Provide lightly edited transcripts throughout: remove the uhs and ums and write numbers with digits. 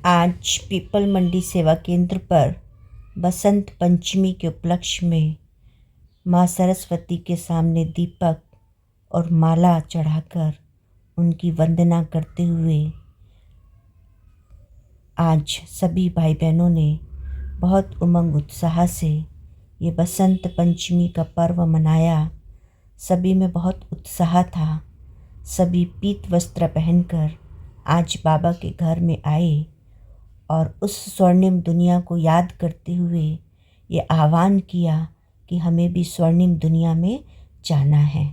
आज पीपल मंडी सेवा केंद्र पर बसंत पंचमी के उपलक्ष्य में माँ सरस्वती के सामने दीपक और माला चढ़ाकर उनकी वंदना करते हुए आज सभी भाई बहनों ने बहुत उमंग उत्साह से ये बसंत पंचमी का पर्व मनाया। सभी में बहुत उत्साह था। सभी पीत वस्त्र पहनकर आज बाबा के घर में आए और उस स्वर्णिम दुनिया को याद करते हुए ये आह्वान किया कि हमें भी स्वर्णिम दुनिया में जाना है।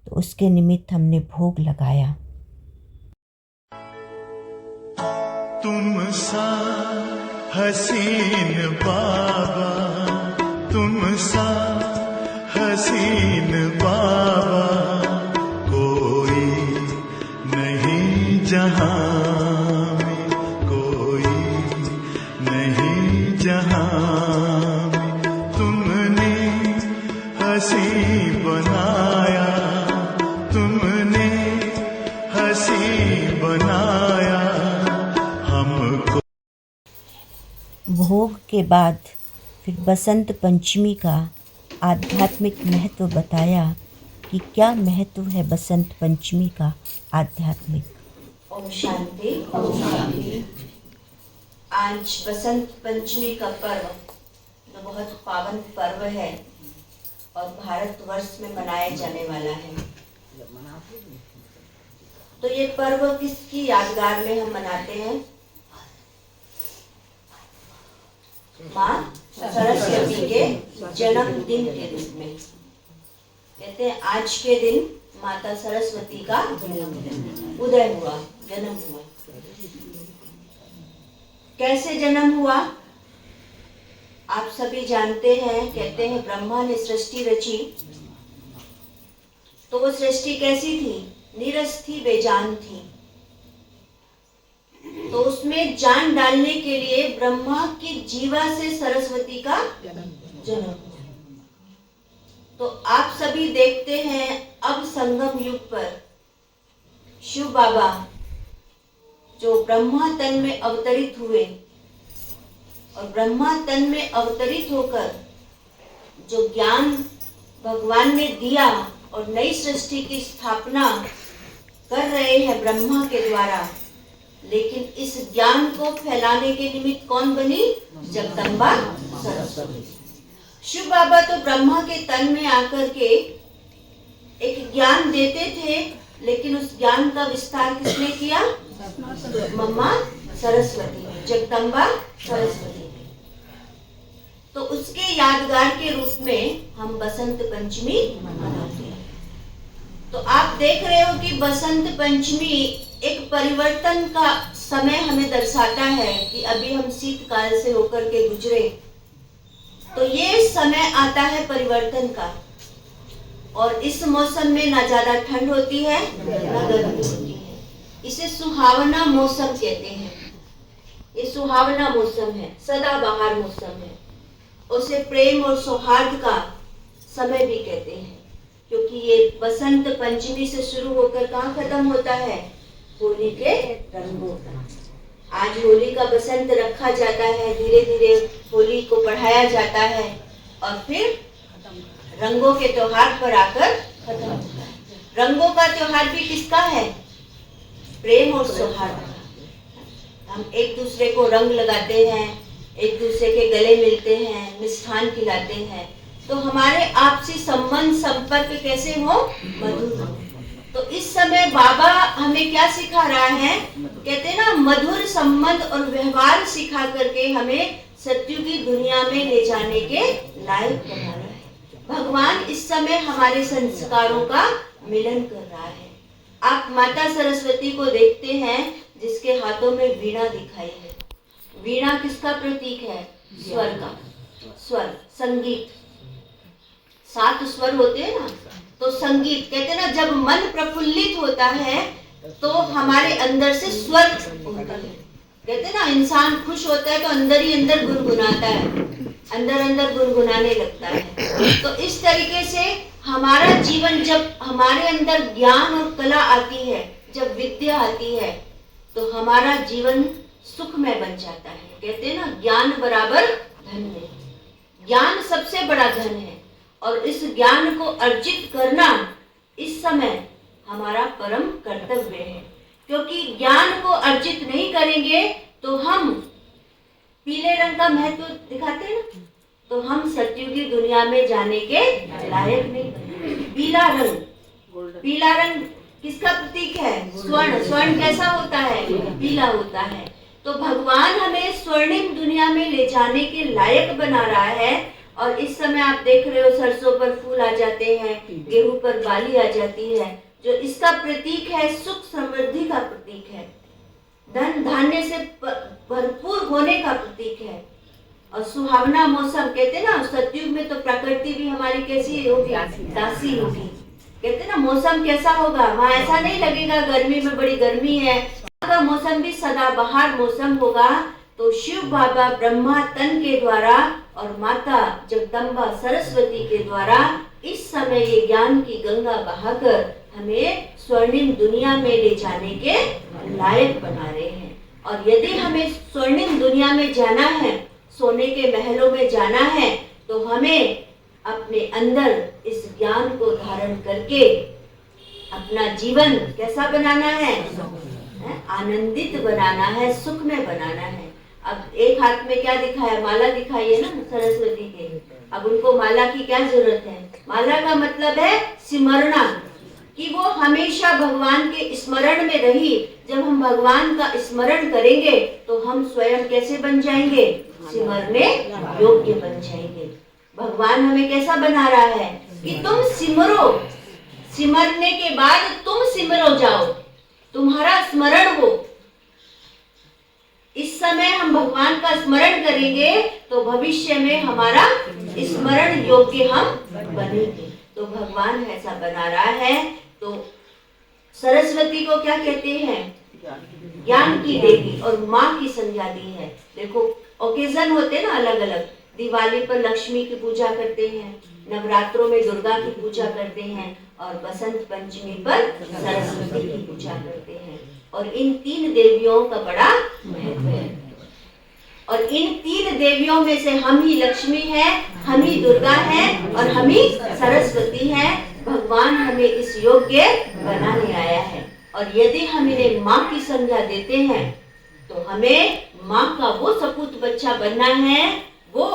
तो उसके निमित्त हमने भोग लगाया। तुम सा हसीन बाबा, तुम सा हसीन बाबा कोई नहीं जहां में, कोई नहीं जहां में। तुमने हंसी बनाया, तुमने हंसी बनाया हमको। भोग के बाद फिर बसंत पंचमी का आध्यात्मिक महत्व बताया कि क्या महत्व है बसंत पंचमी का आध्यात्मिक। ओम शांति, ओम शांति। आज बसंत पंचमी का पर्व जो बहुत पावन पर्व है और भारतवर्ष में मनाया जाने वाला है। तो ये पर्व किसकी यादगार में हम मनाते हैं? माँ सरस्वती के जन्मदिन के रूप में। कहते हैं आज के दिन माता सरस्वती का उदय हुआ, जन्म हुआ। कैसे जन्म हुआ आप सभी जानते हैं। कहते हैं ब्रह्मा ने सृष्टि रची तो वो सृष्टि कैसी थी? नीरस थी, बेजान थी। तो उसमें जान डालने के लिए ब्रह्मा की जीवा से सरस्वती का जन्म हुआ। तो आप सभी देखते हैं अब संगम युग पर शिव बाबा जो ब्रह्मा तन में अवतरित हुए और ब्रह्मा तन में अवतरित होकर जो ज्ञान भगवान ने दिया और नई सृष्टि की स्थापना कर रहे हैं ब्रह्मा के द्वारा। लेकिन इस ज्ञान को फैलाने के निमित्त कौन बनी? जगदम्बा सरस्वती। शिव बाबा तो ब्रह्मा के तन में आकर के एक ज्ञान देते थे, लेकिन उस ज्ञान का विस्तार किसने किया? मम्मा सरस्वती, जगदम्बा सरस्वती। तो उसके यादगार के रूप में हम बसंत पंचमी मनाते हैं। तो आप देख रहे हो कि बसंत पंचमी एक परिवर्तन का समय हमें दर्शाता है कि अभी हम शीतकाल से होकर के गुजरे। तो ये समय आता है परिवर्तन का और इस मौसम में ना ज्यादा ठंड होती है ना गर्मी होती है। इसे सुहावना मौसम कहते हैं। ये सुहावना मौसम है, सदाबहार मौसम है। उसे प्रेम और सौहार्द का समय भी कहते हैं, क्योंकि ये बसंत पंचमी से शुरू होकर कहाँ खत्म होता है? होली के रंगों का। आज होली का बसंत रखा जाता है, धीरे धीरे होली को बढ़ाया जाता है और फिर रंगों के त्योहार पर आकर खत्म होता है। रंगों का त्योहार भी किसका है? प्रेम और सौहार्द का। हम एक दूसरे को रंग लगाते हैं, एक दूसरे के गले मिलते हैं, मिष्ठान खिलाते हैं, तो हमारे आपसी संबंध संपर्क कैसे हो? मधुर हो। तो इस समय बाबा हमें क्या सिखा रहा है? कहते हैं ना, मधुर संबंध और व्यवहार सिखा करके हमें सत्युग की दुनिया में ले जाने के लायक बना रहा है। भगवान इस समय हमारे संस्कारों का मिलन कर रहा है। आप माता सरस्वती को देखते हैं जिसके हाथों में वीणा दिखाई है। वीणा किसका प्रतीक है? स्वर का। स्वर, संगीत। 7 स्वर होते हैं ना, तो संगीत कहते हैं ना, जब मन प्रफुल्लित होता है तो हमारे अंदर से स्वर होता है। कहते हैं ना, इंसान खुश होता है तो अंदर ही अंदर गुनगुनाता है, अंदर अंदर गुनगुनाने लगता है। तो इस तरीके से हमारा जीवन, जब हमारे अंदर ज्ञान और कला आती है, जब विद्या आती है, तो हमारा जीवन सुखमय बन जाता है। कहते हैं ना, ज्ञान बराबर धन है। ज्ञान सबसे बड़ा धन है और इस ज्ञान को अर्जित करना इस समय हमारा परम कर्तव्य है, क्योंकि ज्ञान को अर्जित नहीं करेंगे तो हम पीले रंग का महत्व दिखाते हैं ना, तो हम सतयुगी दुनिया में जाने के लायक नहीं बनेंगे। पीला रंग किसका प्रतीक है? स्वर्ण। स्वर्ण कैसा होता है? पीला होता है। तो भगवान हमें स्वर्णिम दुनिया में ले जाने के लायक बना रहा है। और इस समय आप देख रहे हो, सरसों पर फूल आ जाते हैं, गेहूं पर बाली आ जाती है, जो इसका प्रतीक है, सुख समृद्धि का प्रतीक है, धन धान्य से भरपूर होने का प्रतीक है। और सुहावना मौसम, कहते ना सतयुग में तो प्रकृति भी हमारी कैसी होगी? दासी होगी। कहते ना मौसम कैसा होगा? वहाँ ऐसा नहीं लगेगा गर्मी में बड़ी गर्मी है, का मौसम भी सदाबहार मौसम होगा। तो शिव बाबा ब्रह्मा तन के द्वारा और माता जगदम्बा सरस्वती के द्वारा इस समय ये ज्ञान की गंगा बहाकर हमें स्वर्णिम दुनिया में ले जाने के लायक बना रहे हैं। और यदि हमें स्वर्णिम दुनिया में जाना है, सोने के महलों में जाना है, तो हमें अपने अंदर इस ज्ञान को धारण करके अपना जीवन कैसा बनाना है? आनंदित बनाना है, सुख में बनाना है। अब एक हाथ में क्या दिखाया? माला दिखाई है ना सरस्वती के। अब उनको माला की क्या जरूरत है? माला का मतलब है सिमरना, कि वो हमेशा भगवान के स्मरण में रही। जब हम भगवान का स्मरण करेंगे तो हम स्वयं कैसे बन जाएंगे? सिमरने योग्य बन जाएंगे। भगवान हमें कैसा बना रहा है कि तुम सिमरो, सिमरने के बाद तुम सिमरो जाओ, तुम्हारा स्मरण हो। इस समय हम भगवान का स्मरण करेंगे तो भविष्य में हमारा स्मरण योग्य हम बनेंगे। तो भगवान ऐसा बना रहा है। तो सरस्वती को क्या कहते हैं? ज्ञान की देवी और माँ की संज्ञा दी है। देखो ओकेजन होते हैं ना अलग अलग। दिवाली पर लक्ष्मी की पूजा करते हैं, नवरात्रों में दुर्गा की पूजा करते हैं और बसंत पंचमी पर सरस्वती की पूजा करते हैं। और इन तीन देवियों का बड़ा महत्व है। और इन तीन देवियों में से हम ही लक्ष्मी है, हम ही दुर्गा है और हम ही सरस्वती है। भगवान हमें इस योग्य बनाने आया है। और यदि हम इन्हें माँ की संज्ञा देते हैं तो हमें माँ का वो सपूत बच्चा बनना है, वो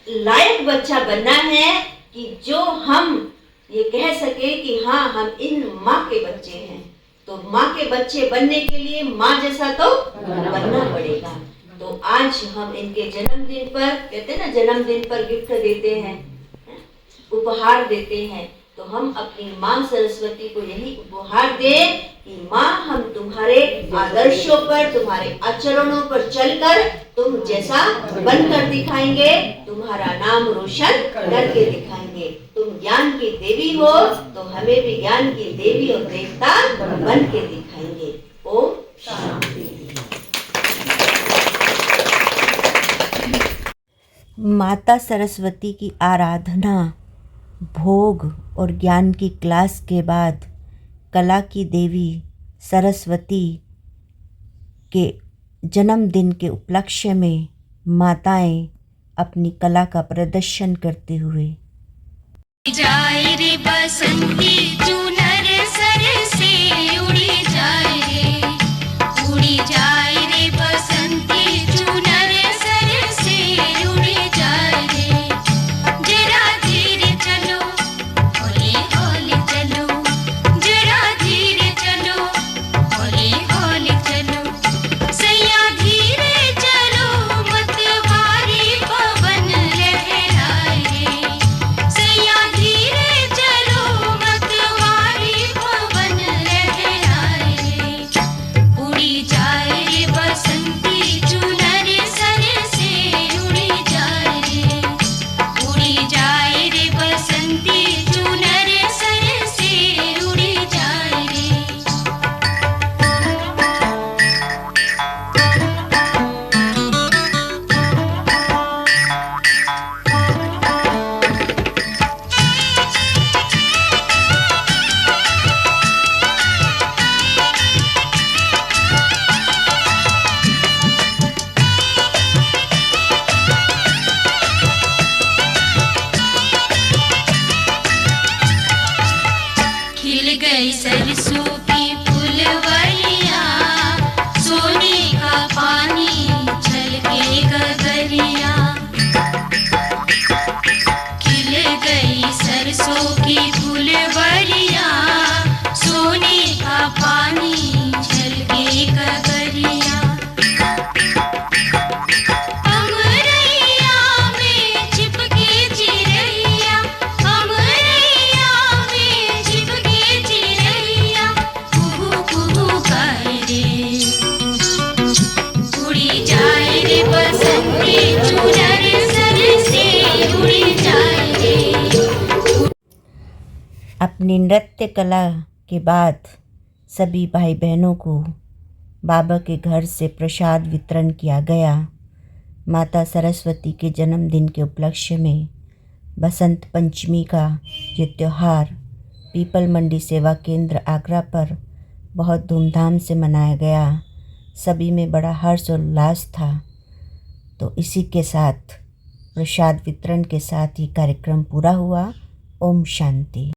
लायक बच्चा बनना है कि जो हम ये कह सके कि हाँ हम इन माँ के बच्चे हैं। तो माँ के बच्चे बनने के लिए माँ जैसा तो बनना पड़ेगा। तो आज हम इनके जन्मदिन पर, कहते हैं ना जन्मदिन पर गिफ्ट देते हैं, उपहार देते हैं, तो हम अपनी माँ सरस्वती को यही उपहार दें कि माँ हम तुम्हारे आदर्शों पर, तुम्हारे आचरणों पर चलकर तुम जैसा बनकर दिखाएंगे, तुम्हारा नाम रोशन करके दिखाएंगे। तुम ज्ञान की देवी हो तो हमें भी ज्ञान की देवी और देवता बन के दिखाएंगे। ओम शांति। माता सरस्वती की आराधना, भोग और ज्ञान की क्लास के बाद कला की देवी सरस्वती के जन्मदिन के उपलक्ष्य में माताएं अपनी कला का प्रदर्शन करते हुए जाए रे बसंती चुनर सर से उड़ी जाए रे बसंती चुनर सर से उड़ी जाए रे। जरा धीरे चलो हौले हौले चलो, जरा धीरे चलो हौले हौले चलो, सैया धीरे चलो मत भारी पवन लहराए रे, सैया धीरे चलो मत सूखी फुलवरिया सोने का पानी छलके कगरिया अमरैया में छिपके चिरैया अमरैया में छिपके चिरैया कुहू कुहू करे उड़ी जाए रे बसंती चुनर सर से उड़ी जाए रे। अपनी नृत्य कला के बाद सभी भाई बहनों को बाबा के घर से प्रसाद वितरण किया गया। माता सरस्वती के जन्मदिन के उपलक्ष्य में बसंत पंचमी का ये त्यौहार पीपल मंडी सेवा केंद्र आगरा पर बहुत धूमधाम से मनाया गया। सभी में बड़ा हर्ष और उल्लास था। तो इसी के साथ प्रसाद वितरण के साथ ही कार्यक्रम पूरा हुआ। ओम शांति।